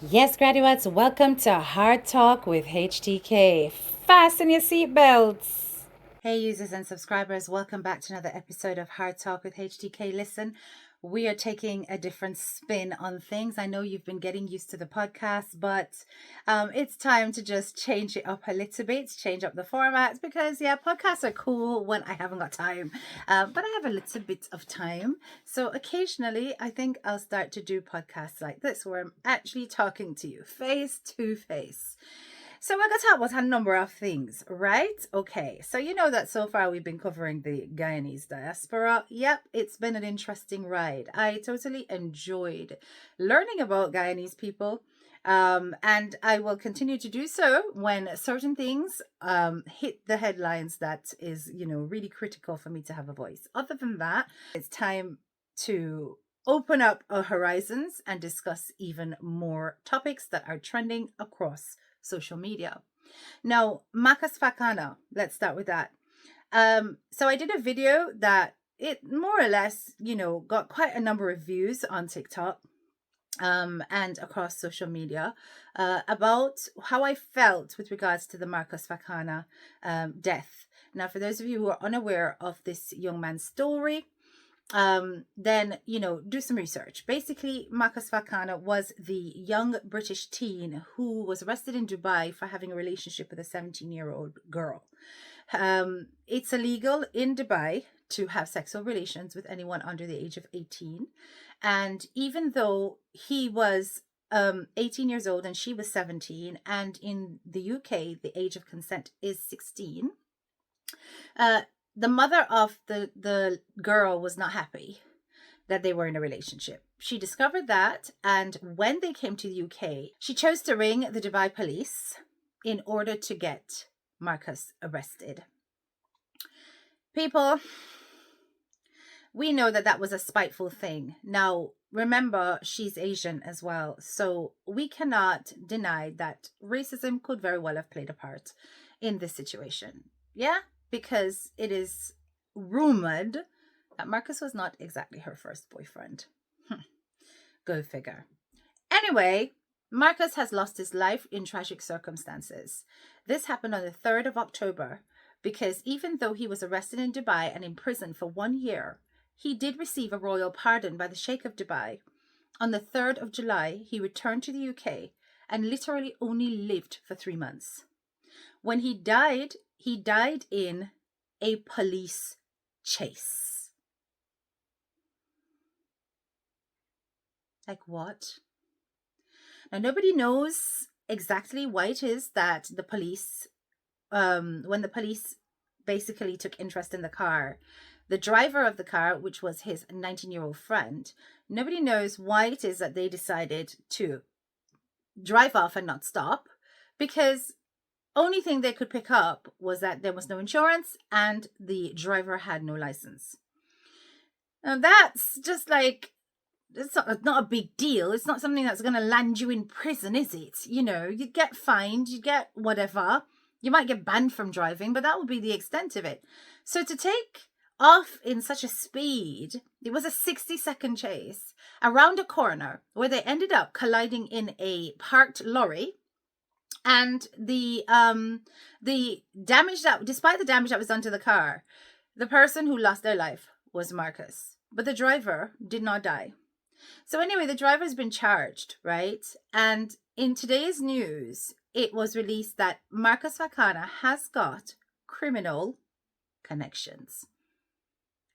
Yes, graduates, welcome to Hard Talk with HTK. Fasten your seatbelts. Hey, users and subscribers, welcome back to another episode of Hard Talk with HTK. Listen, we are taking a different spin on things. I know you've been getting used to the podcast, but it's time to just change it up a little bit, change up the format because, yeah, podcasts are cool when I haven't got time, but I have a little bit of time. So occasionally, I think I'll start to do podcasts like this where I'm actually talking to you face to face. So we're going to talk about a number of things, right? Okay, so you know that so far we've been covering the Guyanese diaspora. Yep, it's been an interesting ride. I totally enjoyed learning about Guyanese people. And I will continue to do so when certain things hit the headlines that is, really critical for me to have a voice. Other than that, it's time to open up our horizons and discuss even more topics that are trending across social media. Now, Marcus Fakana, let's start with that. So I did a video that it more or less, got quite a number of views on TikTok and across social media about how I felt with regards to the Marcus Fakana death. Now, for those of you who are unaware of this young man's story, then do some research. Basically, Marcus Fakana was the young British teen who was arrested in Dubai for having a relationship with a 17-year-old girl. It's illegal in Dubai to have sexual relations with anyone under the age of 18, and even though he was 18 years old and she was 17, and in the UK the age of consent is 16, the mother of the girl was not happy that they were in a relationship. She discovered that, and when they came to the UK, she chose to ring the Dubai police in order to get Marcus arrested. People, we know that that was a spiteful thing. Now, remember, she's Asian as well, so we cannot deny that racism could very well have played a part in this situation. Yeah? Because it is rumored that Marcus was not exactly her first boyfriend. Go figure. Anyway, Marcus has lost his life in tragic circumstances. This happened on the 3rd of October because even though he was arrested in Dubai and imprisoned for 1 year, he did receive a royal pardon by the Sheikh of Dubai. On the 3rd of July, he returned to the UK and literally only lived for 3 months. When he died in a police chase. Like what? Now, nobody knows exactly why it is that the police, when the police basically took interest in the car, the driver of the car, which was his 19-year-old friend, nobody knows why it is that they decided to drive off and not stop, because only thing they could pick up was that there was no insurance and the driver had no license. Now that's just like, it's not a big deal. It's not something that's going to land you in prison, is it? You'd get fined, you'd get whatever. You might get banned from driving, but that would be the extent of it. So to take off in such a speed, it was a 60-second chase around a corner where they ended up colliding in a parked lorry. And the damage that, despite the damage that was done to the car, the person who lost their life was Marcus, but the driver did not die. So anyway, the driver has been charged, right? And in today's news, it was released that Marcus Fakana has got criminal connections.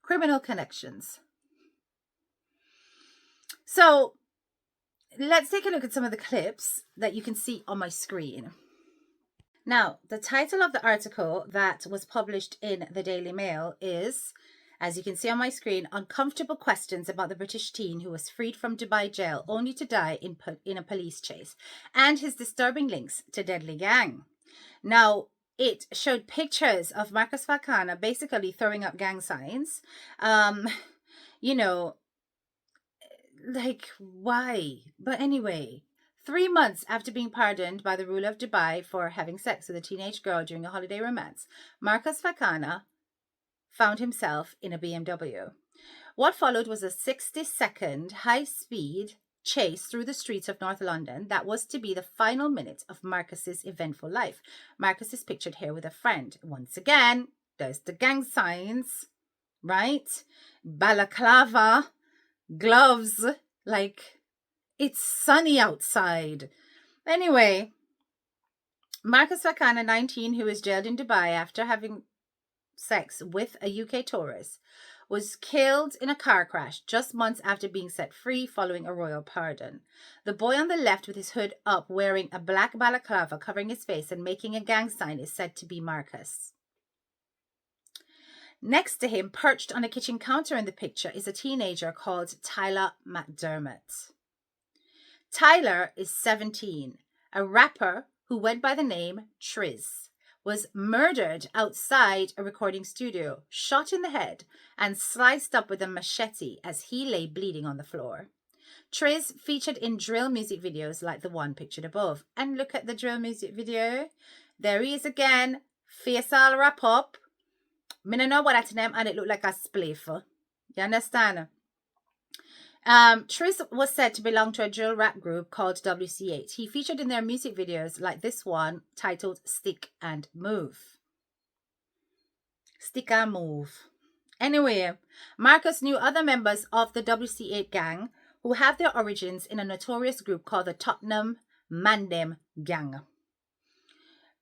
Criminal connections. So let's take a look at some of the clips that you can see on my screen. Now, the title of the article that was published in the Daily Mail is, as you can see on my screen, Uncomfortable Questions About the British Teen Who Was Freed from Dubai Jail Only to Die in a Police Chase, and His Disturbing Links to Deadly Gang. Now, it showed pictures of Marcus Fakana basically throwing up gang signs. Like, why? But anyway, 3 months after being pardoned by the ruler of Dubai for having sex with a teenage girl during a holiday romance, Marcus Fakana found himself in a BMW. What followed was a 60-second high-speed chase through the streets of North London that was to be the final minute of Marcus's eventful life. Marcus is pictured here with a friend. Once again, there's the gang signs, right? Balaclava, gloves, like it's sunny outside. Anyway, Marcus Fakana, 19, who was jailed in Dubai after having sex with a UK tourist, was killed in a car crash just months after being set free following a royal pardon. The boy on the left with his hood up, wearing a black balaclava covering his face and making a gang sign, is said to be Marcus. Next to him, perched on a kitchen counter in the picture, is a teenager called Tyler McDermott. Tyler is 17, a rapper who went by the name Triz, was murdered outside a recording studio, shot in the head, and sliced up with a machete as he lay bleeding on the floor. Triz featured in drill music videos like the one pictured above. And look at the drill music video. There he is again, face all wrap up. I don't know what that's name, and it looked like a spliff. You understand? Triz was said to belong to a drill rap group called WC8. He featured in their music videos like this one titled Stick and Move. Stick and Move. Anyway, Marcus knew other members of the WC8 gang who have their origins in a notorious group called the Tottenham Mandem Gang.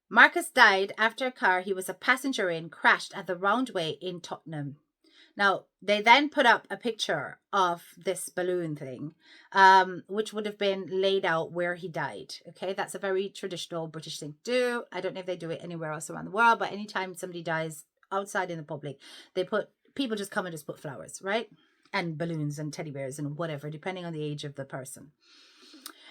Marcus died after a car he was a passenger in crashed at the Roundway in Tottenham. Now, they then put up a picture of this balloon thing, which would have been laid out where he died. Okay, that's a very traditional British thing to do. I don't know if they do it anywhere else around the world, but anytime somebody dies outside in the public, people just come and just put flowers, right? And balloons and teddy bears and whatever, depending on the age of the person.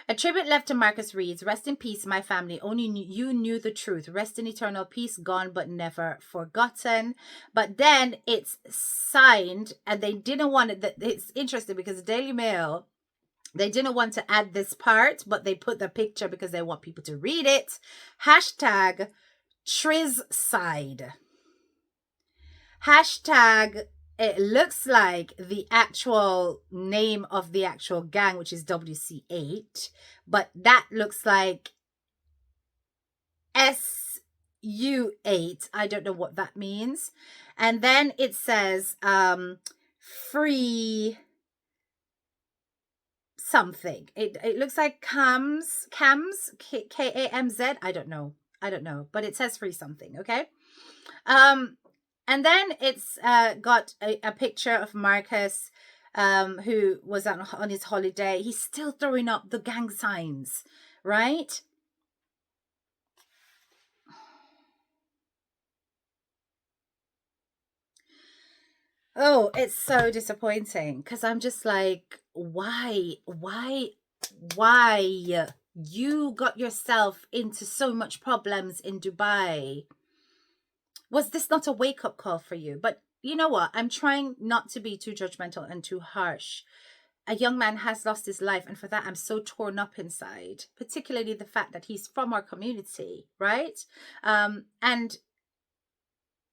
A tribute left to Marcus reads, "Rest in peace, my family. Only you knew the truth. Rest in eternal peace, gone but never forgotten." But then it's signed, and they didn't want it. It's interesting because the Daily Mail, they didn't want to add this part, but they put the picture because they want people to read it. Hashtag Trizside. Hashtag, it looks like the actual name of the actual gang, which is WC8, but that looks like SU8. I don't know what that means. And then it says free something. It looks like Cams, KAMZ. I don't know, but it says free something. Okay. And then it's got a picture of Marcus, who was on his holiday. He's still throwing up the gang signs, right? Oh, it's so disappointing because I'm just like, why? You got yourself into so much problems in Dubai. Was this not a wake-up call for you? But you know what? I'm trying not to be too judgmental and too harsh. A young man has lost his life, and for that, I'm so torn up inside, particularly the fact that he's from our community, right? And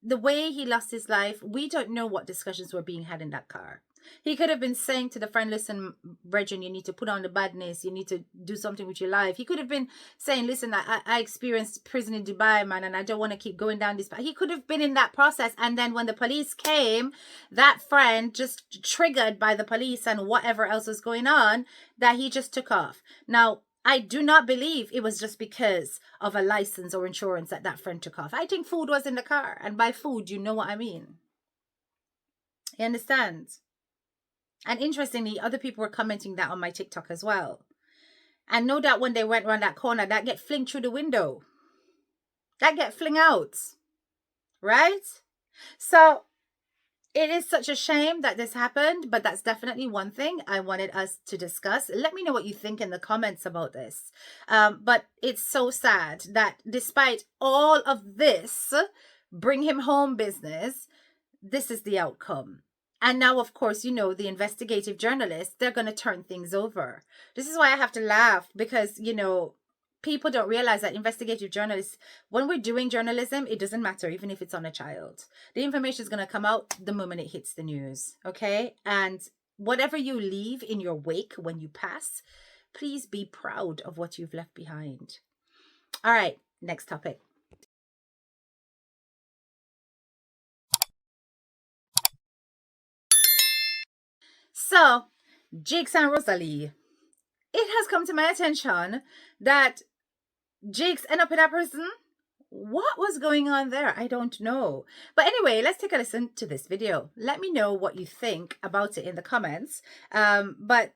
the way he lost his life, we don't know what discussions were being had in that car. He could have been saying to the friend, "Listen, Brethren, you need to put on the badness. You need to do something with your life." He could have been saying, "Listen, I experienced prison in Dubai, man, and I don't want to keep going down this path." He could have been in that process. And then when the police came, that friend just triggered by the police and whatever else was going on, that he just took off. Now, I do not believe it was just because of a license or insurance that that friend took off. I think food was in the car. And by food, you know what I mean. You understand? And interestingly, other people were commenting that on my TikTok as well. And no doubt when they went around that corner, that get fling through the window. That get fling out. Right? So it is such a shame that this happened, but that's definitely one thing I wanted us to discuss. Let me know what you think in the comments about this. But it's so sad that despite all of this, bring him home business, this is the outcome. And now, of course, you know, the investigative journalists, they're going to turn things over. This is why I have to laugh because, you know, people don't realize that investigative journalists, when we're doing journalism, it doesn't matter, even if it's on a child. The information is going to come out the moment it hits the news. Okay. And whatever you leave in your wake when you pass, please be proud of what you've left behind. All right, next topic. So, Jakes and Rosealee. It has come to my attention that Jakes ended up in a prison. What was going on there? I don't know. But anyway, let's take a listen to this video. Let me know what you think about it in the comments. But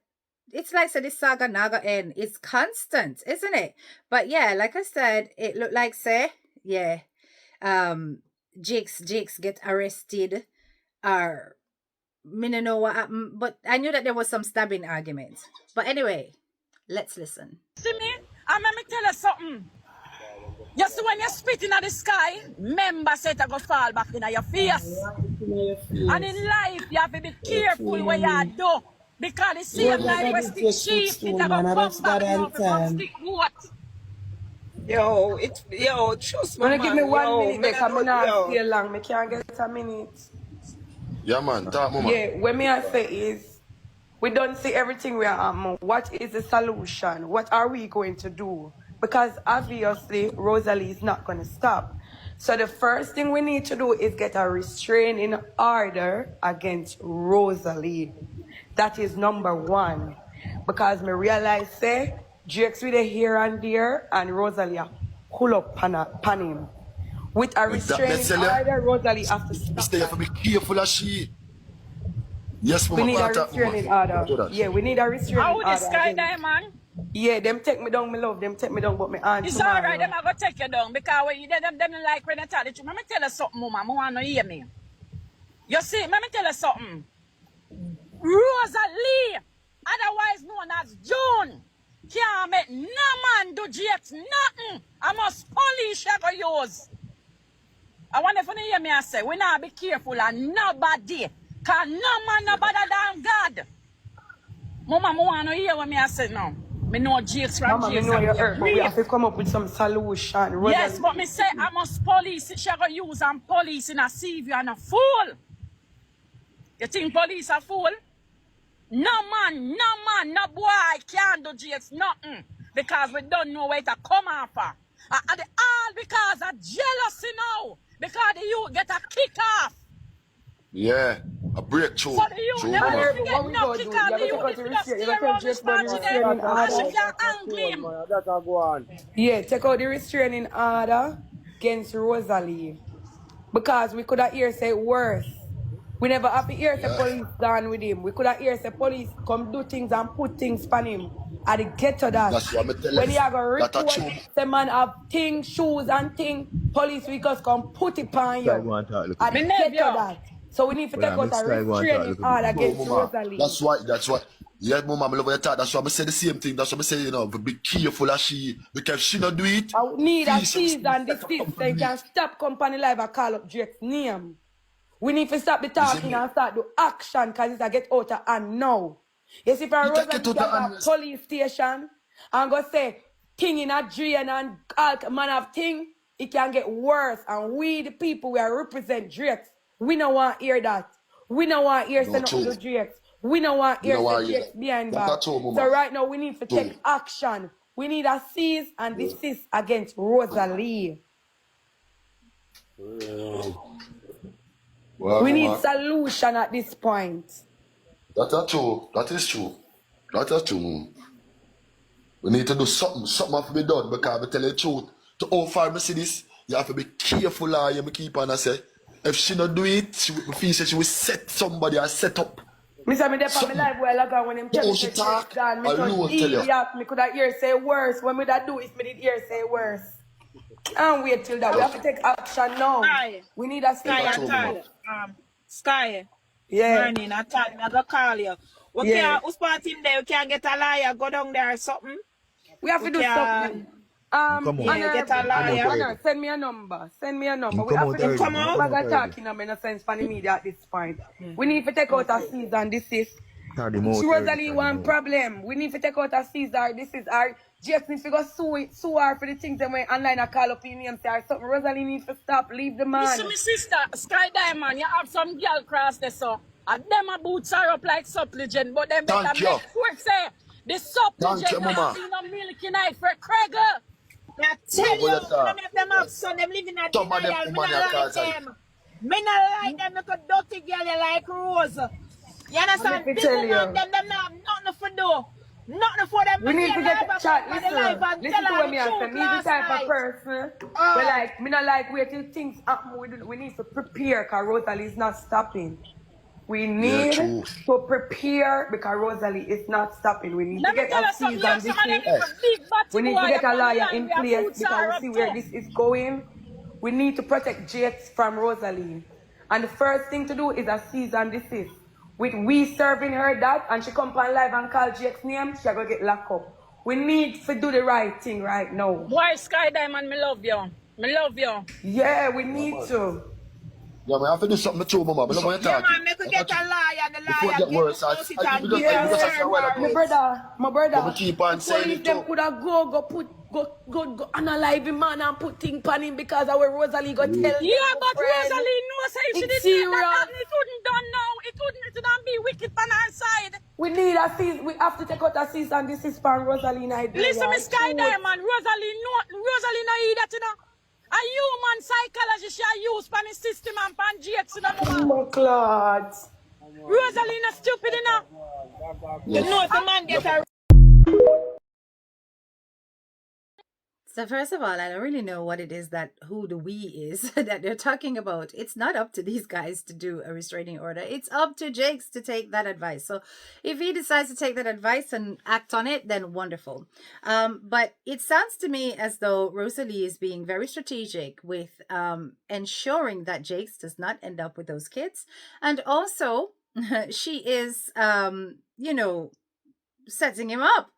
it's like, so this saga naga end. It's constant, isn't it? But yeah, like I said, it looked like, say, yeah, Jakes get arrested, or me no know what happened, but I knew that there was some stabbing arguments. But anyway, let's listen. See me? And let me tell you something. You see when you spit in the sky, member said I go fall back in your face. And in life, you have to be careful what you do. Because the same like we stick sheep, it go come back now from stick goat. Yo, trust me, man. Give me 1 minute, because I'm not stay long. I can't get a minute. Yeah, man. Talk, mama. Yeah, what me I say is, we don't see everything we are. What is the solution? What are we going to do? Because obviously, Rosealee is not going to stop. So the first thing we need to do is get a restraining order against Rosealee. That is number one. Because me realize, say, Jakes with a here and there, and Rosealee pull up pan him. With a restraining order, Rosealee have to stop. Stay have to be careful of she. Yes, mama. We need a restraining order. Yeah, we need a restraining order. How the sky diamond? Yeah, them take me down, me love. Them take me down, but me aunt It's tomorrow. alright, them I go take you down. Because when you them like when I tell the truth. Let me tell you something, mama. I want to hear me. You see, let me tell you something. Rosealee, otherwise known as June, can't make no man do Jakes nothing. I must polish you go use. I want if you hear me I say, we now be careful and nobody. Because no man no better than God. Mama, I want to hear what me I say now. Me know Jakes from Mama, Jakes. me know you're hurt, but we have to come up with some solution. Rosealee. Yes, but me say I must police it. She go use and police in a see if you are a fool. You think police are fool? No man, no boy can't do Jakes nothing. Because we don't know where to come after. And all because of jealousy now. Because the youth get a kick off. Yeah, a breakthrough. So the youth never get no kick off. The youth just stay around the spot today. And she can't angle him. Yeah, take out the restraining order against Rosealee. Because we could have hear say worse. We never have to hear say police done with him. We could have hear say police come do things and put things on him. I get to that. That's what I'm telling you. When you have a report, the man have things, shoes and things, police we just come put it on you. I get to that. So we need to take out a restraining order against Rosealee. That's why. Yeah, mama, I love your talk. That's why I say the same thing. That's why I say, you know, be careful of she. Because if she not do it, I need a cease and desist so you can stop company live and call up Jakes' name. We need to stop the talking and start the action because it's a get out of hand now. You see, for Rosealee at a police station and go say, thing in a drain and all man have thing, it can get worse. And we, the people, we are represent Jakes. We don't want to hear that. We don't want to hear say nothing to Jakes. We don't want to hear say Jakes behind back. So right now, we need to take action. We need a cease and desist against Rosealee. well, We need solution at this point. That's true. That is true. That is true. We need to do something. Something have to be done because I tell you the truth. To how far I see this, you have to be careful how you keep on and say. If she not do it, she will set somebody or set up. Me say me dey for me life well ago when him tell me she talk, done. Me touch idiot. Me could have hear say worse. When me that do it, me did hear say worse. And wait till that. We have to take action now. Sky. We need a Sky, Sky. Yeah. Morning, I thought I go call you. We can't, who's part in there? You can't get a liar, go down there or something. We have to do something. Get a liar. Honor, send me a number. Send me a number. We have to do come out. something. We're talking in no sense for the media at this point. We need to take out a cease and desist. Rosealee one problem. We need to take out a cease or desist. Or Jakes needs to go sue her for the things that went online and call up in names or something. Rosealee needs to stop. Leave the man. Listen, my sister, Sky Diamond, you have some girl cross there, so. And them a boots are up like supplicant, but them better Thank make you. sure say the Thank you, supplicant mama. not be no milky night for Craig. I You tell know you, what you none of them have son, them living in Some of them denial. Me woman not you like cause I. them. Me not like them little dirty girl you like Rose. You And let understand? me Big tell woman, you, them not have nothing for do. Nothing for them. we Me need here to live get a chat. somebody life Listen, and tell listen to her what the me I say. truth Me the last type of night. person we like. Me not like wait till things happen. We need to prepare because Rosalie is not stopping. We Yeah, need true. to prepare because Rosalie is not stopping. We need to Let me get tell a you something, yeah, season some this of them is. Hey, even big We batty need to boy get a upon the lawyer line in where place boots because are we up see where too. this is going. We need to protect Jakes from Rosalie. And the first thing to do is a cease and desist. With we serving her that and she come on live and call Jakes' name, she gonna get locked up. We need to do the right thing right now. Boy, Sky Diamond, me love you. Me love you. Yeah, we yeah, need man. to. Yeah, man, I have to do something too, mama. I love when you Yeah, talking. man, me could I get got a you. lawyer. The Before it lawyer get get worse, look out it you and just get you just say Yeah, a while for ago. my it. But we brother, keep the on saying police it them too. coulda go analyze the man and put thing pan him because our Rosalie go Yeah. tell them, Yeah, my but friend. Rosalie knows if she It's didn't let that serious. happen, it wouldn't done now. It wouldn't be wicked on her side. We need a cease. We have to take out a cease and desist from Rosalie Listen, Nigeria. me It's Sky truth. Diamond, Rosalie no eat that, you know. A human psychology she a use pan the system and pan GX, you know, Oh mama. my God. Rosalie no stupid, you know. You know Yes. if a man Yeah, get a So first of all, I don't really know what it is that who the we is that they're talking about. It's not up to these guys to do a restraining order. It's up to Jakes to take that advice. So if he decides to take that advice and act on it, then wonderful. But it sounds to me as though Rosalie is being very strategic with ensuring that Jakes does not end up with those kids. And also she is setting him up.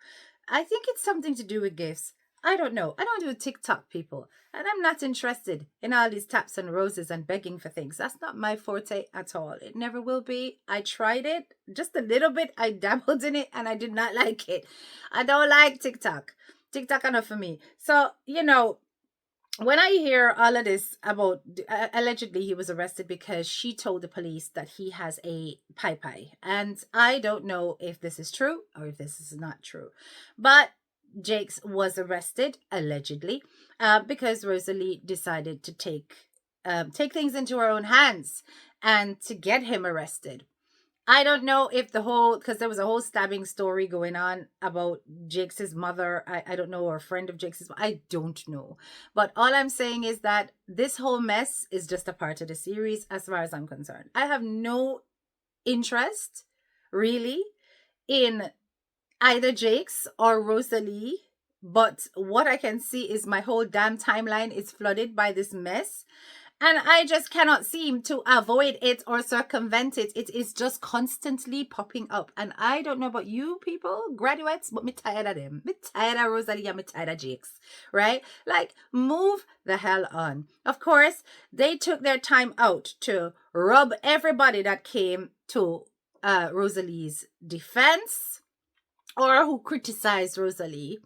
I think it's something to do with gifts. I don't know. I don't do TikTok, people. And I'm not interested in all these taps and roses and begging for things. That's not my forte at all. It never will be. I tried it just a little bit. I dabbled in it and I did not like it. I don't like TikTok. TikTok enough for me. So, when I hear all of this about allegedly he was arrested because she told the police that he has a pie, and I don't know if this is true or if this is not true, but Jakes was arrested allegedly because Rosalie decided to take things into her own hands and to get him arrested. I don't know if because there was a whole stabbing story going on about Jakes' mother. I don't know, or a friend of Jakes' mother. I don't know. But all I'm saying is that this whole mess is just a part of the series as far as I'm concerned. I have no interest, really, in either Jakes or Rosalie. But what I can see is my whole damn timeline is flooded by this mess. And I just cannot seem to avoid it or circumvent it. It is just constantly popping up. And I don't know about you people, graduates, but me tired of them. Me tired of Rosalie and me tired of Jakes, right? Like, move the hell on. Of course, they took their time out to rub everybody that came to Rosalie's defense or who criticized Rosalie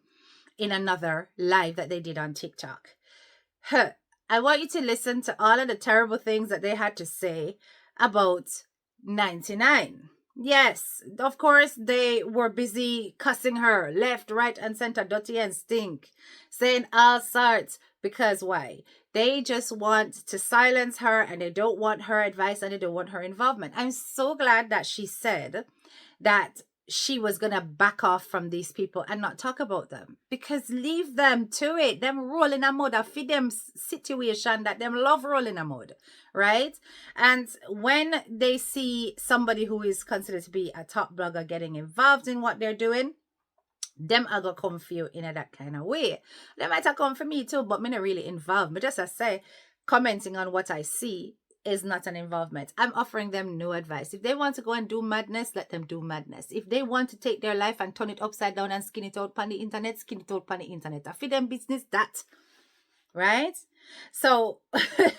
in another live that they did on TikTok. I want you to listen to all of the terrible things that they had to say about 99. Yes, of course, they were busy cussing her left, right, and center, dirty and stink, saying all sorts. Because why? They just want to silence her and they don't want her advice and they don't want her involvement. I'm so glad that she said that she was gonna back off from these people and not talk about them, because leave them to it. Them rolling a mud, a feed them situation that them love rolling a mud, right? And when they see somebody who is considered to be a top blogger getting involved in what they're doing, them are gonna come for you in that kind of way. They might have come for me too, but me not really involved. But just as I say, commenting on what I see is not an involvement. I'm offering them no advice. If they want to go and do madness, let them do madness. If they want to take their life and turn it upside down and skin it out on the internet, skin it out on the internet. I feed them business that, right? So,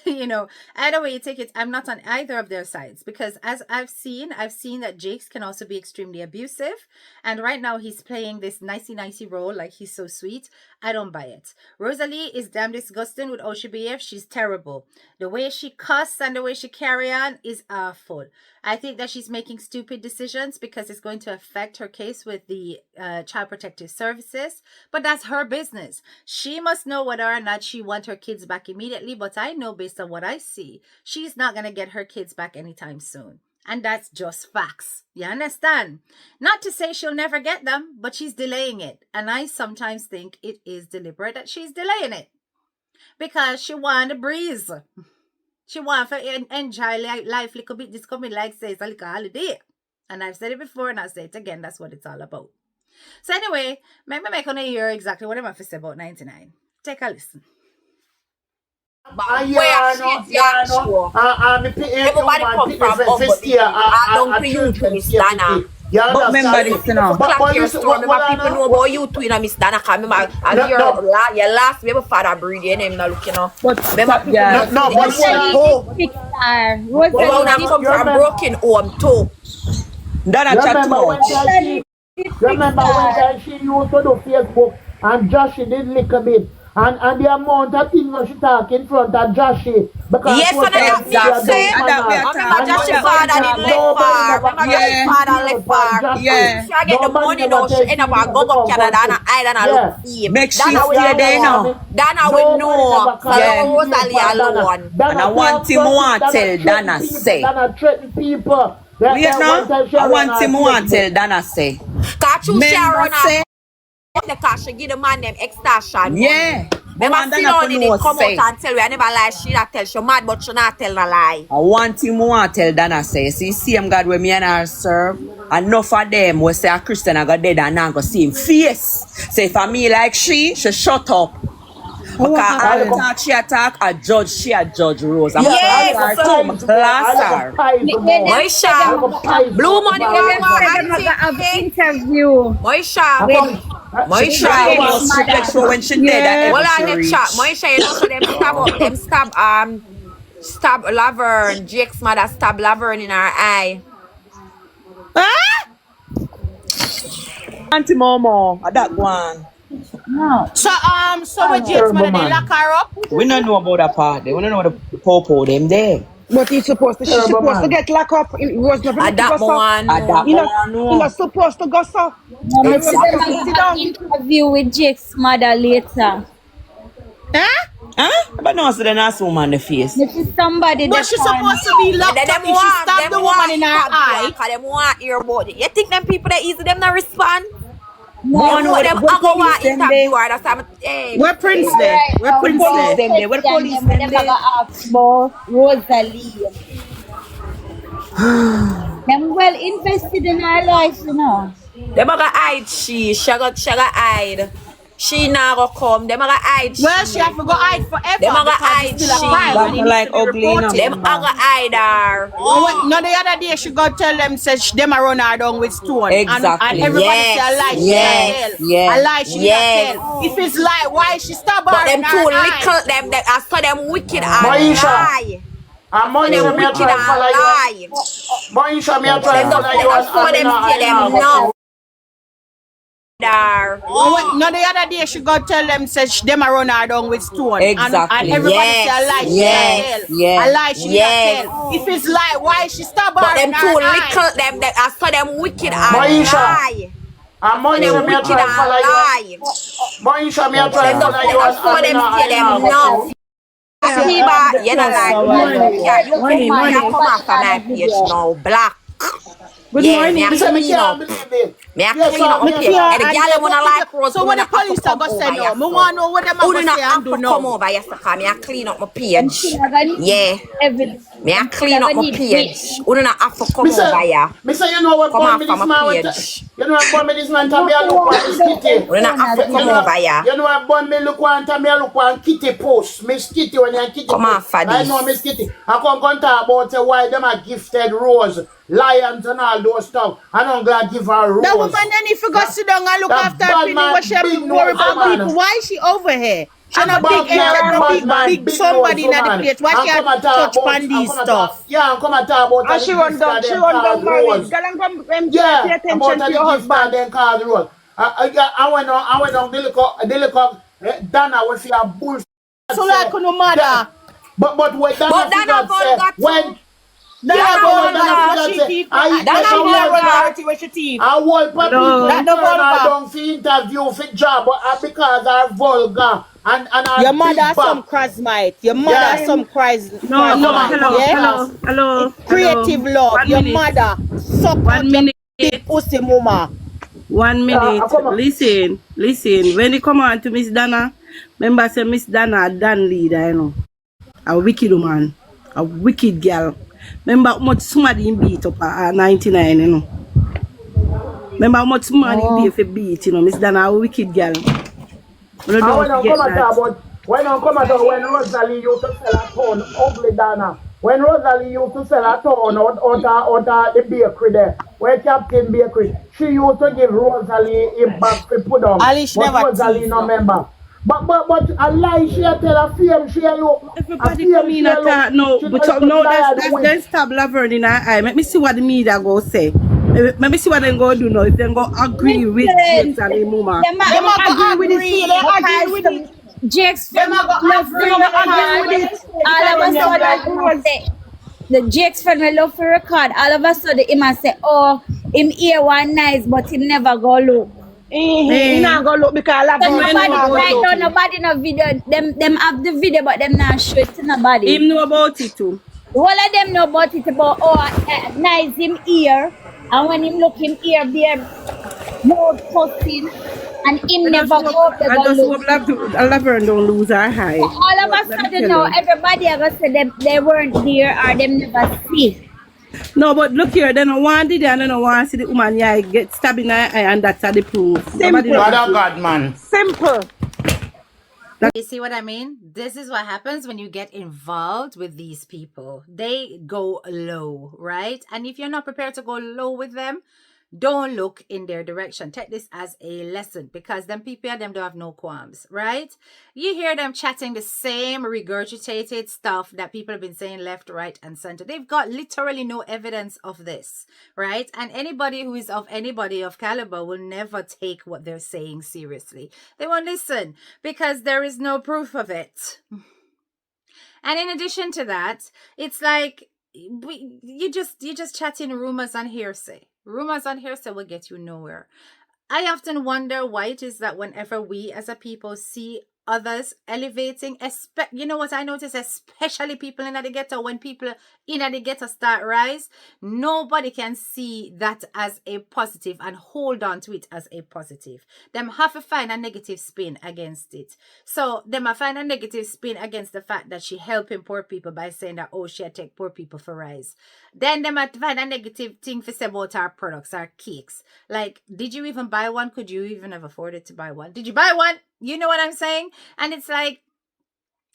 either way you take it, I'm not on either of their sides because as I've seen that Jakes can also be extremely abusive. And right now he's playing this nicey role like he's so sweet. I don't buy it. Rosealee is damn disgusting with how she behaves. She's terrible. The way she cuss and the way she carry on is awful. I think that she's making stupid decisions because it's going to affect her case with the Child Protective Services. But that's her business. She must know whether or not she wants her kids back immediately. But I know based on what I see, she's not going to get her kids back anytime soon. And that's just facts. You understand? Not to say she'll never get them, but she's delaying it. And I sometimes think it is deliberate that she's delaying it. Because she want to breeze. She want to enjoy life a little bit. This coming like says a little holiday. And I've said it before and I'll say it again. That's what it's all about. So anyway, let me make on hear exactly what I'm have to say about 99. Take a listen. Everybody come from I don't to you to Miss Dana. But remember this, you know. Clap your story. Remember people know about you too, Miss Dana. Remember, as your last baby father breed, your name now look, you know. But remember people come from broken home too. Dana chat too much. Remember when she used to do Facebook and Joshie did lick a bit. And the amount of things that she talk in front of Joshie. Because yes, and that means say, remember Joshie's father didn't live far. Remember Joshie's father lived far. Yeah. She get the money now, she end up and go up Canada and island and look for him. Make she stay there now. Dana will know. Yeah. Rosealee alone. And I want him to tell Dana say. Dana threaten people. Wait now, I want him to tell Dana say. Cause you Sharon say. Because she give the man them extortion. Yeah. Remember Philoni did come out and tell you I never lie, she not tell, she mad but she not tell a lie. I want him to tell Dana say, see same God where me and her serve, enough of them will say a Christian I got dead and now go see him face. Say for me like she shut up. Because all the talk she attack, a judge Rose. I'm yes, class her. Moisha, Blue Money have interview. Moisha, when she did that. Well, on the chat, Moisha, you know, so them stab Laverne. Jake's mother stab Laverne in her eye. Auntie Momo, that one. No. So with Jake's mother, they lock her up? We don't know about that part. We don't know the popo them there. But he's supposed to get locked up. It was not that one. He was supposed to go so. No, interview with Jake's mother later. Huh? But no, so then ask woman the face. This is somebody but she's supposed to be locked up if she stabbed the woman in her eye. Them want hear about it. You think them people that easy them not respond? No, them go want interview her. That's how Where Prince there? Where Prince there? Where police them there? Ask about Rosealee. Them well invested in her life, you know. Them a go hide she got hide. She now go come. Them a go hide she. Well, she have to go hide forever. Them a go hide she. That like ugly enough. Them a go hide her. No, the other day she go tell them says them a run her down with stone. Exactly. And everybody say a lie she not tell. A lie she not tell. If it's lie, why she stab her? But them in too her little. eye? I saw them wicked and lie. Moisha, me a try follow you. Moisha, me a try follow you. No, the other day she go tell them says them a run her down with stone. Exactly. And everybody say a lie she not tell. A lie she not tell. If it's lie, why she stab her? But them in her too eye? little. I saw them wicked and lie. Moisha, me a try follow you. Moisha, me a try follow you. No. See, but you know, like, you come after my page now, black. Good morning. Me a clean up. Me a clean up my page. And the girl wanna like Rose. So when the police are going to say no, me want to know what them are going to say and do now. Come over, yes, because me a clean up my page. Yeah. Me a clean up my page. You don't have to come over here. Me say you know what Come me after this my man page. you know what me this man to me a look at this kitty. You don't have to come over here. You know what me look one time me a look one kitty post. Miss Kitty when you kitty. Come on, Fadis. I know Miss Kitty. I come talk about why them are gifted Rose, lions and all those stuff. I don't glad give her Rose. The woman then if you go sit down and look after people, what she have to worry about people. Why is she over here? And a big hair and a big somebody in the place. Why she touch pan these stuff? Yeah, and come and talk about And the gift that she them run down cause married. Rose. Girl, and come try pay Yeah, about attention to the your gift that husband. them cause Rose. I went on the look Dana will see a bull. So like no mother. But what Dana But Dana figure say vulgar when too. yeah, Dana but what vulgar. Dana So figure she say thief. I Dana make a run whole charity where she thief. a whole people That no turn her vulgar. down for interview for job, but because her vulgar and Your her mother big some back. Christmite. Your mother Yeah. some No, Come no, on, Christmite. come on. Yeah? It's creative love. 1 Your minute. mother suck 1 out your minute. big pussy mama. 1 minute. Come on. Listen. When they come on to Miss Dana, remember say Miss Dana Dan leader, you know. A wicked woman. A wicked girl. Remember how much somebody beat up at 99, you know. Remember how much money pay for beat, you know. Miss Dana a wicked girl. But And don't when I forget come at that. about when Rosalie used to sell a ton, ugly Dana. When Rosalie used to sell a ton out the bakery there, where Captain Bakery, she used to give Rosalie a bag to put on. Alice But never Rosalie thief, no no. member. But a lie she a tell a fame she a look. A Everybody come fame she in a and look. talk no, She but don't no, that's tired with. then stab Laverne in her eye. Let me see what the media go say. Let me see what they go do now. If they go agree with Jakes Listen, and the mama. them Them a a go Agree with it too. They agree. agree because with it. some Jake's Them friend a go love for agree. Them a agree record. with it. All Because of them a young sudden, like him a Rose. say, the Jake's friend will love for record. All of a sudden, him a say, oh, him ear one nice, but him never go look. He Eh, not gonna look because So him Laverne know nobody, not about gonna right it look. now, too. nobody no video. Them have the video, but them not show it to nobody. Him know about it too. All of them know about it about, oh, nice him ear. And when him look, him ear bare mouth fussing. And him never go up there I go just look. hope Laverne don't lose her high. All of But a let me sudden tell now, you. everybody are gonna say they weren't there or them never see. No, but look here, they don't want it and they don't want to see the woman yeah, get stabbed in her eye and that's the proof. Nobody Simple. don't God of see. God, man. Simple. You see what I mean? This is what happens when you get involved with these people. They go low, right? And if you're not prepared to go low with them, don't look in their direction. Take this as a lesson because them people them don't have no qualms, right? You hear them chatting the same regurgitated stuff that people have been saying left, right, and center. They've got literally no evidence of this, right? And anybody who is of anybody of caliber will never take what they're saying seriously. They won't listen because there is no proof of it. And in addition to that, it's like you just chatting rumors and hearsay. Rumors and hearsay will get you nowhere. I often wonder why it is that whenever we as a people see others elevating, you know what I notice, especially people in the ghetto, when people in the ghetto start rise, nobody can see that as a positive and hold on to it as a positive. Them have to find a negative spin against it. So them have find a negative spin against the fact that she helping poor people by saying that, oh, she take poor people for rise. Then them have find a negative thing for say about our products, our cakes. Like, did you even buy one? Could you even have afforded to buy one? Did you buy one? You know what I'm saying? And it's like,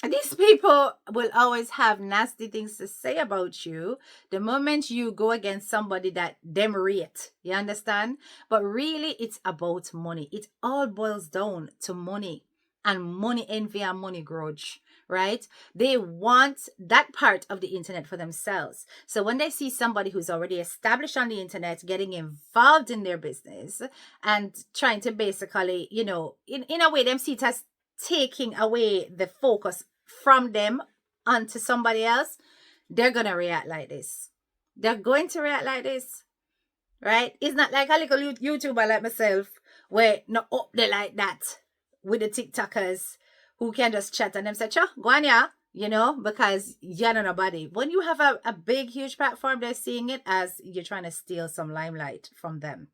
these people will always have nasty things to say about you the moment you go against somebody that them rate. You understand? But really, it's about money. It all boils down to money and money envy and money grudge. Right? They want that part of the internet for themselves. So when they see somebody who's already established on the internet getting involved in their business and trying to basically, you know, in a way, them see it as taking away the focus from them onto somebody else, they're going to react like this. They're going to react like this. Right? It's not like a little YouTuber like myself where not up there like that with the TikTokers who can just chat and them say, "Sure, go on, yeah," you know, because you're not nobody. When you have a big, huge platform, they're seeing it as you're trying to steal some limelight from them.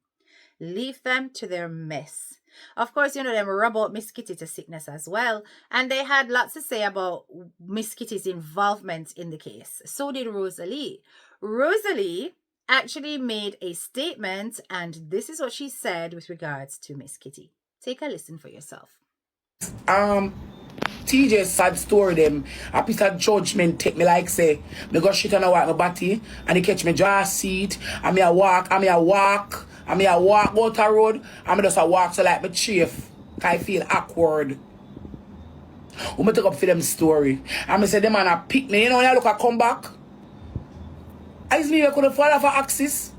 Leave them to their mess. Of course, you know, them rub out Miss Kitty to sickness as well. And they had lots to say about Miss Kitty's involvement in the case. So did Rosealee. Rosealee actually made a statement, and this is what she said with regards to Miss Kitty. Take a listen for yourself. TJ sad story them. A piece of judgment take me like say me go shit on a walk my body and he catch me draw seat and me a walk out the road and me just a walk so like me chief. I feel awkward. Who me take up for them story. And me say them man a pick me. You know when I look at come back. I me could have fall off for Axis.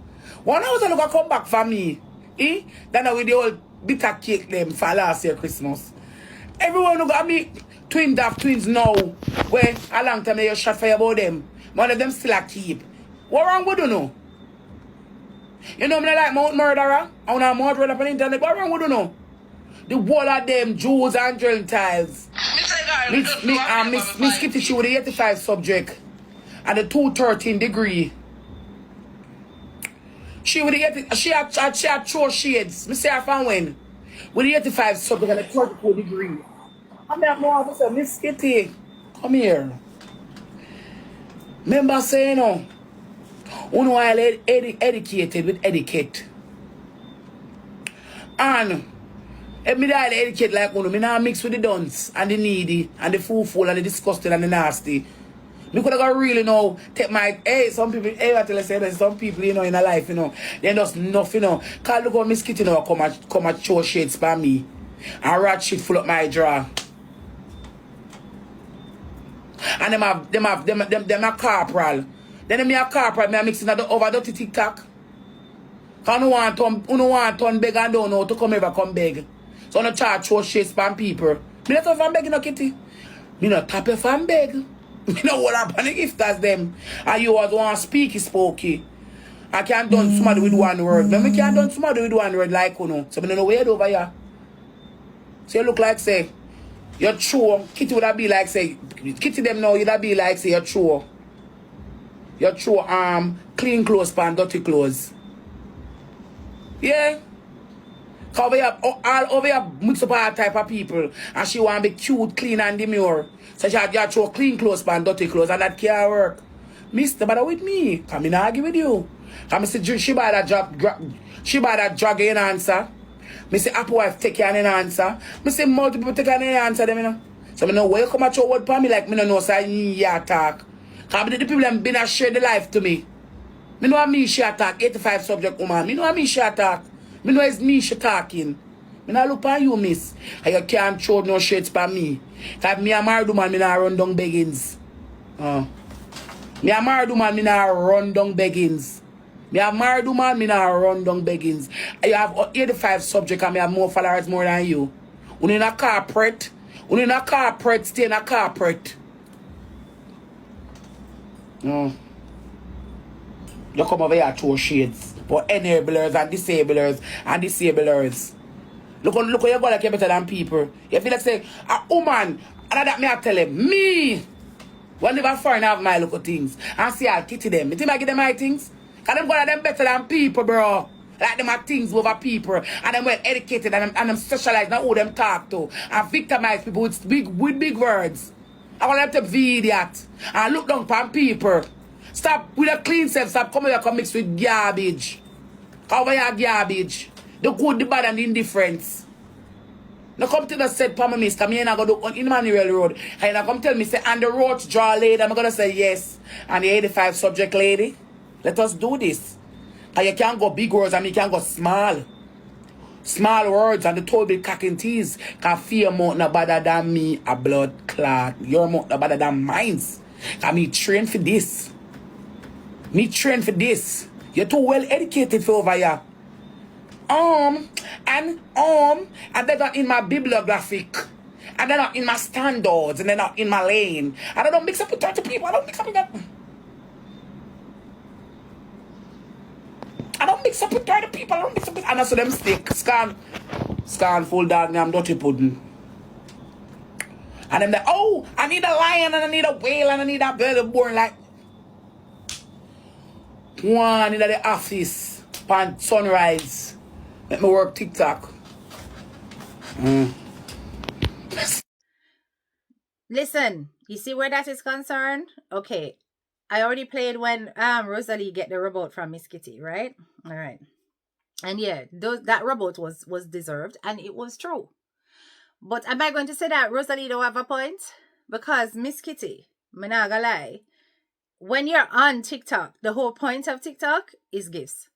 One hour I look at come back for me. Then with the old bitter cake them for last year Christmas. Everyone who got me twins now. Where a long time you shot fire about them. One of them still a keep. What wrong with you know? You know me like Mount Murderer? I want to murder up on the internet. What wrong with you know? The whole of them Jews and Gentiles. Miss Kitty, she with the 85 subject and the 213 degree. She with the 80, she had throw shades. Me say her from when? With the 85 subject and the 34 degree. I'm not more to say, Miss Kitty, come here. Remember saying, no, you while educated with etiquette. And if me die educate like one, me not mix with the dunce and the needy and the fool and the disgusting and the nasty. Me could have really know take my some people I tell you say some people you know in a life you know they just nothing you know. Cause look how Miss Kitty you know come and show shades by me and rat shit full up my drawer. And them a corporal. Then me a corporal me a mix in the over dirty TikTok. Cause no want turn beg and don't know to come ever come beg. So no charge show shades by people. Me not fan beg no Kitty. Me not tap a fan beg. Me know what happen the gift as them. And you was one speaky spokey. I can't done somebody with one word. But me can't done somebody with one word like you know. So me don't know where over here. So you look like say you're true. Kitty would have be like say Kitty them now you'd have be like say you're true. You're true clean clothes and dirty clothes. Yeah. Cause over here, all over here mix up all type of people. And she want to be cute, clean and demure. So she had to throw clean clothes and dirty clothes and that can't work. Mister, bother with me. Come in argue with you. Come say she buy that drug in answer. Me say Apple wife take an answer. Me say multiple take an answer them you know. So me know where you come at your word for me like me no know say yeah talk. Cause the people them been a share the life to me. Me know me she attack 85 subject woman. Me know me she attack. Me know it's me she talking. Me not look at you, miss. And you can't throw no shades by me. Cause me a married woman, me not run down beggings. Me a married woman, me not run down beggings. Me a married woman, me not run down beggings. And you have 85 subjects and me have more followers more than you. When in a corporate, stay in a corporate. You come over here throw shades. For enablers and disablers. Look how you go like you're better than people. You feel like say, a woman, and that me I tell him, me, when never foreign have my local things. And see I'll kitty them. You think I give them my things? Cause them go like them better than people, bro. Like them are things over people. And them well educated and them specialized not who them talk to. And victimize people with big words. I want them to be idiot. And look down upon people. Stop with a clean self. Stop coming here and mix with garbage. Cover your garbage. The good, the bad, and the indifference. Now come to the set for me, mister. Me and I go do on Emmanuel Road. And now come tell me, say, and the road draw lady. I'm going to say yes. And the 85 subject lady. Let us do this. And you can't go big words and you can't go small. Small words and the told big cocking teeth. Can fear more no better than me, a blood clot. You're more no better than mine. Can me train for this. Me train for this. You're too well educated for over here. And they're not in my bibliographic. And they're not in my standards. And they're not in my lane. And I don't mix up with 30 people. I don't mix up with that. I don't mix up with 30 people. I don't mix up with... And I saw them stick. Scan full dog. I'm dirty pudding. And then they, oh, I need a lion and I need a whale and I need a bird born like... One in the office. Pan sunrise. Let me work TikTok. Listen, you see where that is concerned? Okay. I already played when Rosealee get the robot from Miss Kitty, right? All right. And yeah, that robot was deserved and it was true. But am I going to say that Rosealee don't have a point? Because Miss Kitty, I'm not gonna lie, when you're on TikTok, the whole point of TikTok is gifts.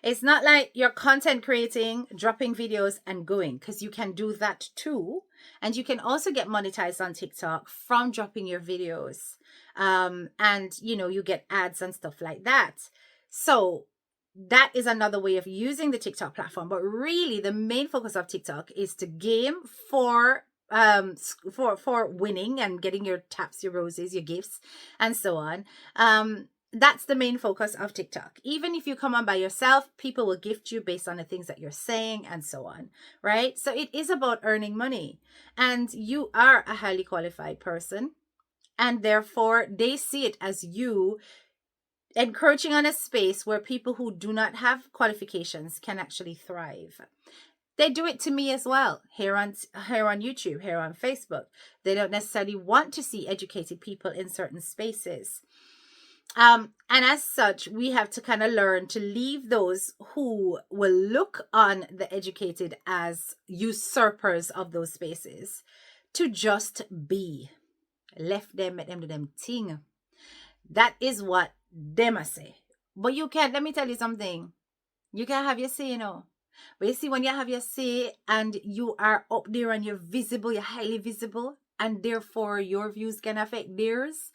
It's not like you're content creating, dropping videos and going, because you can do that too. And you can also get monetized on TikTok from dropping your videos. And, you know, you get ads and stuff like that. So that is another way of using the TikTok platform. But really, the main focus of TikTok is to game for winning and getting your taps, your roses, your gifts, and so on. That's the main focus of TikTok. Even if you come on by yourself, people will gift you based on the things that you're saying and so on, right? So it is about earning money, and you are a highly qualified person, and therefore they see it as you encroaching on a space where people who do not have qualifications can actually thrive. They do it to me as well, here on YouTube, here on Facebook. They don't necessarily want to see educated people in certain spaces. And as such, we have to kind of learn to leave those who will look on the educated as usurpers of those spaces to just be. Left them, let them do them thing. That is what them a say. But you can't, let me tell you something. You can have your say, you know. But you see, when you have your say and you are up there and you're visible, you're highly visible, and therefore your views can affect theirs,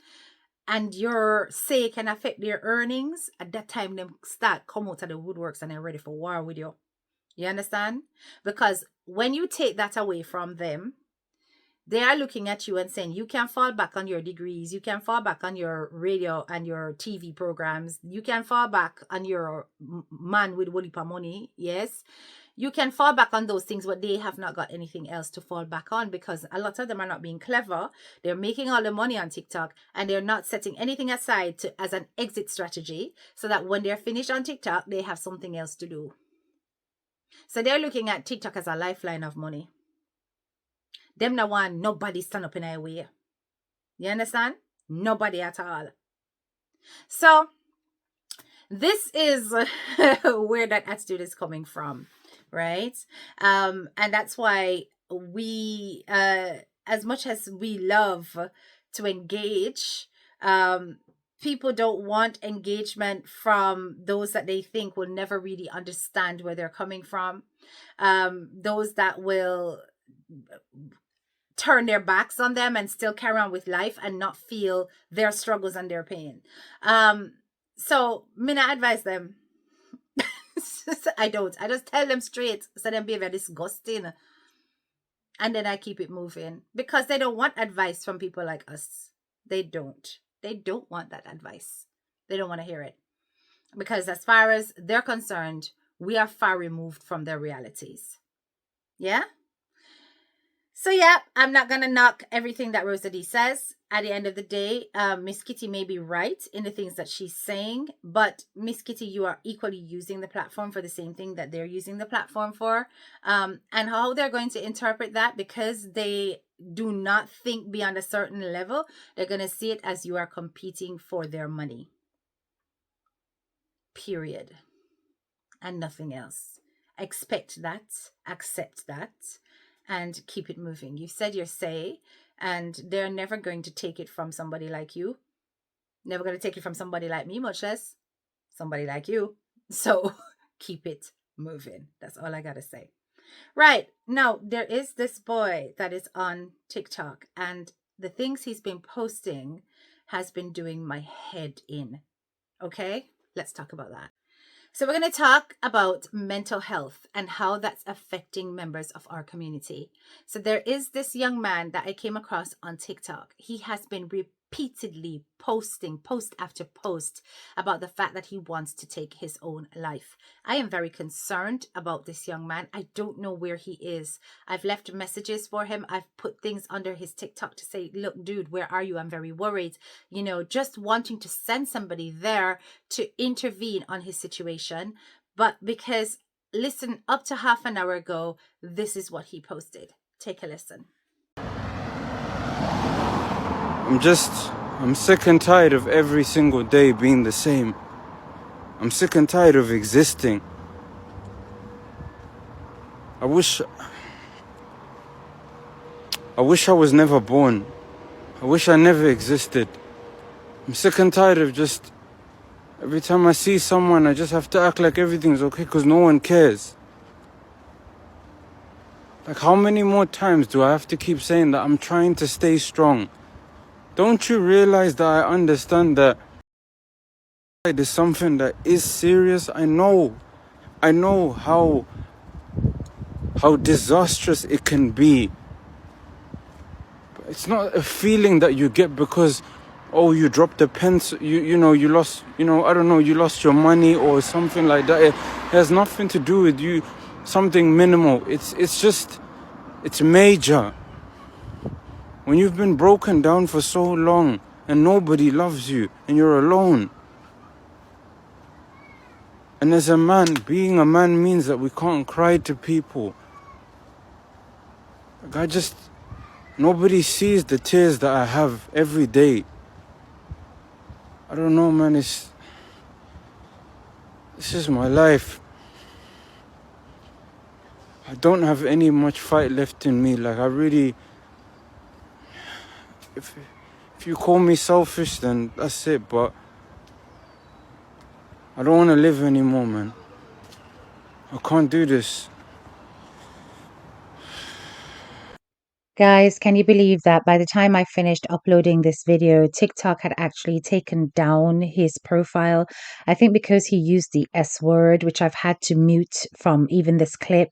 and your say can affect their earnings, at that time them start come out of the woodworks and they're ready for war with you. You understand? Because when you take that away from them, they are looking at you and saying, you can fall back on your degrees, you can fall back on your radio and your TV programs, you can fall back on your man with a heap of money, yes? You can fall back on those things, but they have not got anything else to fall back on, because a lot of them are not being clever. They're making all the money on TikTok and they're not setting anything aside as an exit strategy, so that when they're finished on TikTok, they have something else to do. So they're looking at TikTok as a lifeline of money. Them no want nobody stand up in their way. You understand? Nobody at all. So this is where that attitude is coming from, right? And that's why we, as much as we love to engage, people don't want engagement from those that they think will never really understand where they're coming from. Those that will turn their backs on them and still carry on with life and not feel their struggles and their pain. So me not advise them. I don't. I just tell them straight, so them be very disgusting. And then I keep it moving, because they don't want advice from people like us. They don't. They don't want that advice. They don't want to hear it. Because as far as they're concerned, we are far removed from their realities. Yeah? So yeah, I'm not going to knock everything that Rosealee says. At the end of the day, Miss Kitty may be right in the things that she's saying, but Miss Kitty, you are equally using the platform for the same thing that they're using the platform for. And how they're going to interpret that, because they do not think beyond a certain level, they're going to see it as you are competing for their money. Period. And nothing else. Expect that, accept that, and keep it moving. You said your say, and they're never going to take it from somebody like you. Never going to take it from somebody like me, much less somebody like you. So keep it moving. That's all I got to say. Right. Now, there is this boy that is on TikTok, and the things he's been posting has been doing my head in. Okay? Let's talk about that. So we're going to talk about mental health and how that's affecting members of our community. So there is this young man that I came across on TikTok. He has been repeatedly posting post after post about the fact that he wants to take his own life. I am very concerned about this young man. I don't know where he is. I've left messages for him. I've put things under his TikTok to say, look, dude, where are you? I'm very worried. You know, just wanting to send somebody there to intervene on his situation. But because, listen, up to half an hour ago, this is what he posted. Take a listen. I'm sick and tired of every single day being the same. I'm sick and tired of existing. I wish I was never born. I wish I never existed. I'm sick and tired of just, every time I see someone, I just have to act like everything's okay because no one cares. Like, how many more times do I have to keep saying that I'm trying to stay strong? Don't you realize that I understand that it is something that is serious? I know how disastrous it can be. But it's not a feeling that you get because, oh, you dropped a pencil, you lost, I don't know, you lost your money or something like that. It has nothing to do with you, something minimal. It's major. When you've been broken down for so long and nobody loves you and you're alone. And as a man, being a man means that we can't cry to people. Like, nobody sees the tears that I have every day. I don't know, man, this is my life. I don't have any much fight left in me. Like, I really, if you call me selfish, then that's it, but I don't want to live anymore, man. I can't do this. Guys, can you believe that by the time I finished uploading this video, TikTok had actually taken down his profile? I think because he used the S word, which I've had to mute from even this clip,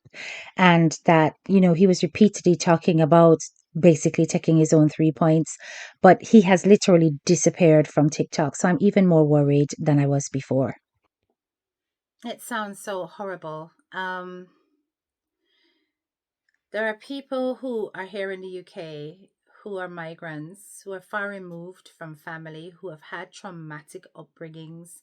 and that, he was repeatedly talking about basically taking his own 3 points, but he has literally disappeared from TikTok. So I'm even more worried than I was before. It sounds so horrible. There are people who are here in the UK who are migrants, who are far removed from family, who have had traumatic upbringings.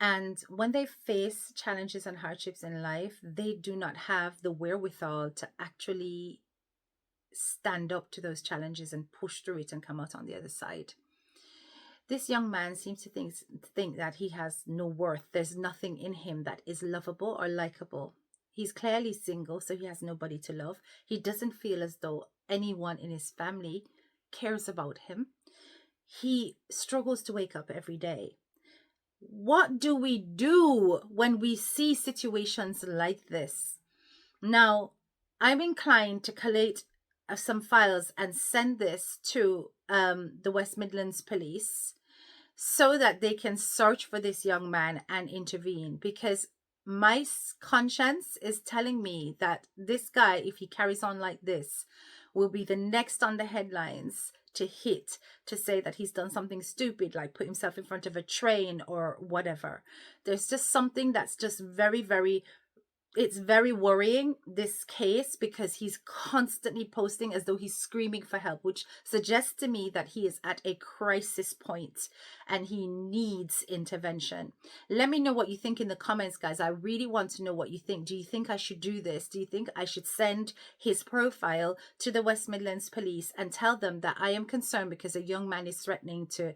And when they face challenges and hardships in life, they do not have the wherewithal to actually stand up to those challenges and push through it and come out on the other side. This young man seems to think that he has no worth. There's nothing in him that is lovable or likable. He's clearly single, so he has nobody to love. He doesn't feel as though anyone in his family cares about him. He struggles to wake up every day. What do we do when we see situations like this? Now, I'm inclined to collate some files and send this to the West Midlands Police so that they can search for this young man and intervene, because my conscience is telling me that this guy, if he carries on like this, will be the next on the headlines to hit, to say that he's done something stupid, like put himself in front of a train or whatever. There's just something that's just very, very, it's very worrying, this case, because he's constantly posting as though he's screaming for help, which suggests to me that he is at a crisis point and he needs intervention. Let me know what you think in the comments, guys. I really want to know what you think. Do you think I should do this? Do you think I should send his profile to the West Midlands Police and tell them that I am concerned because a young man is threatening to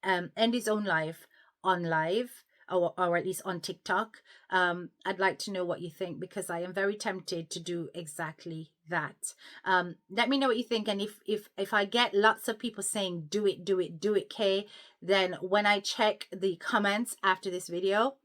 end his own life on live? Or at least on TikTok? I'd like to know what you think, because I am very tempted to do exactly that. Let me know what you think, and if I get lots of people saying do it, Kay, then when I check the comments after this video,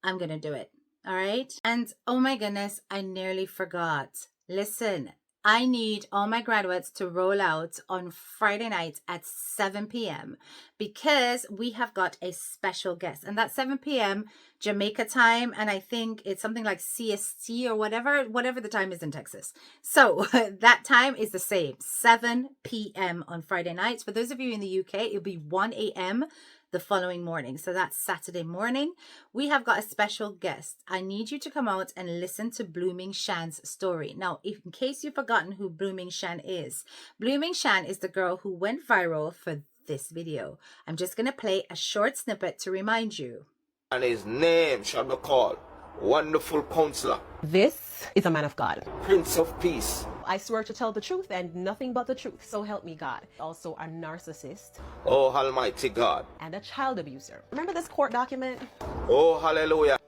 I'm gonna do it. All right. And oh my goodness, I nearly forgot. Listen, I need all my graduates to roll out on Friday night at 7 p.m. because we have got a special guest. And that's 7 p.m. Jamaica time. And I think it's something like CST or whatever the time is in Texas. So that time is the same, 7 p.m. on Friday nights. For those of you in the UK, it'll be 1 a.m. the following morning. So that's Saturday morning. We have got a special guest. I need you to come out and listen to Blooming Shan's story. Now, in case you've forgotten who Blooming Shan is the girl who went viral for this video. I'm just going to play a short snippet to remind you. And his name shall be called Wonderful Counselor. This is a man of God. Prince of Peace. I swear to tell the truth and nothing but the truth. So help me God. Also a narcissist. Oh, Almighty God. And a child abuser. Remember this court document? Oh, hallelujah.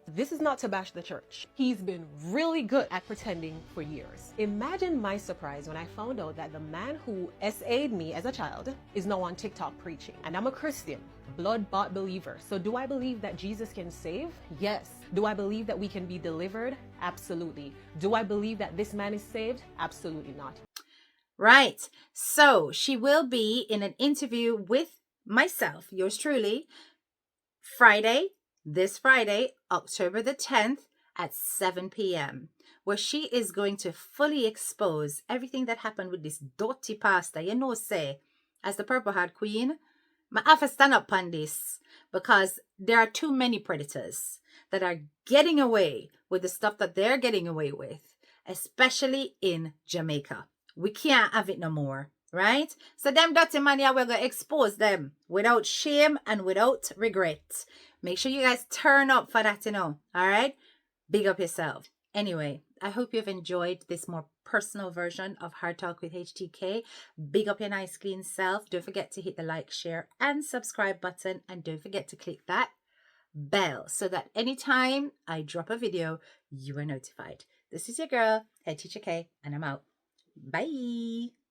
This is not to bash the church. He's been really good at pretending for years. Imagine my surprise when I found out that the man who SA'd me as a child is now on TikTok preaching. And I'm a Christian. blood-bought believer. So do I believe that Jesus can save? Yes. Do I believe that we can be delivered? Absolutely. Do I believe that this man is saved? Absolutely not. Right. So she will be in an interview with myself, yours truly, this Friday, October the 10th at 7 p.m., where she is going to fully expose everything that happened with this dirty pastor. You know, say, as the Purple Heart Queen, I have to stand up on this because there are too many predators that are getting away with the stuff that they're getting away with, especially in Jamaica. We can't have it no more, right? So them dirty man, yeah, we're going to expose them without shame and without regret. Make sure you guys turn up for that, all right? Big up yourself. Anyway, I hope you've enjoyed this more personal version of Hard Talk with HTK. Big up your nice clean self. Don't forget to hit the like, share, and subscribe button. And don't forget to click that bell so that anytime I drop a video, you are notified. This is your girl, Head Teacher K, and I'm out. Bye.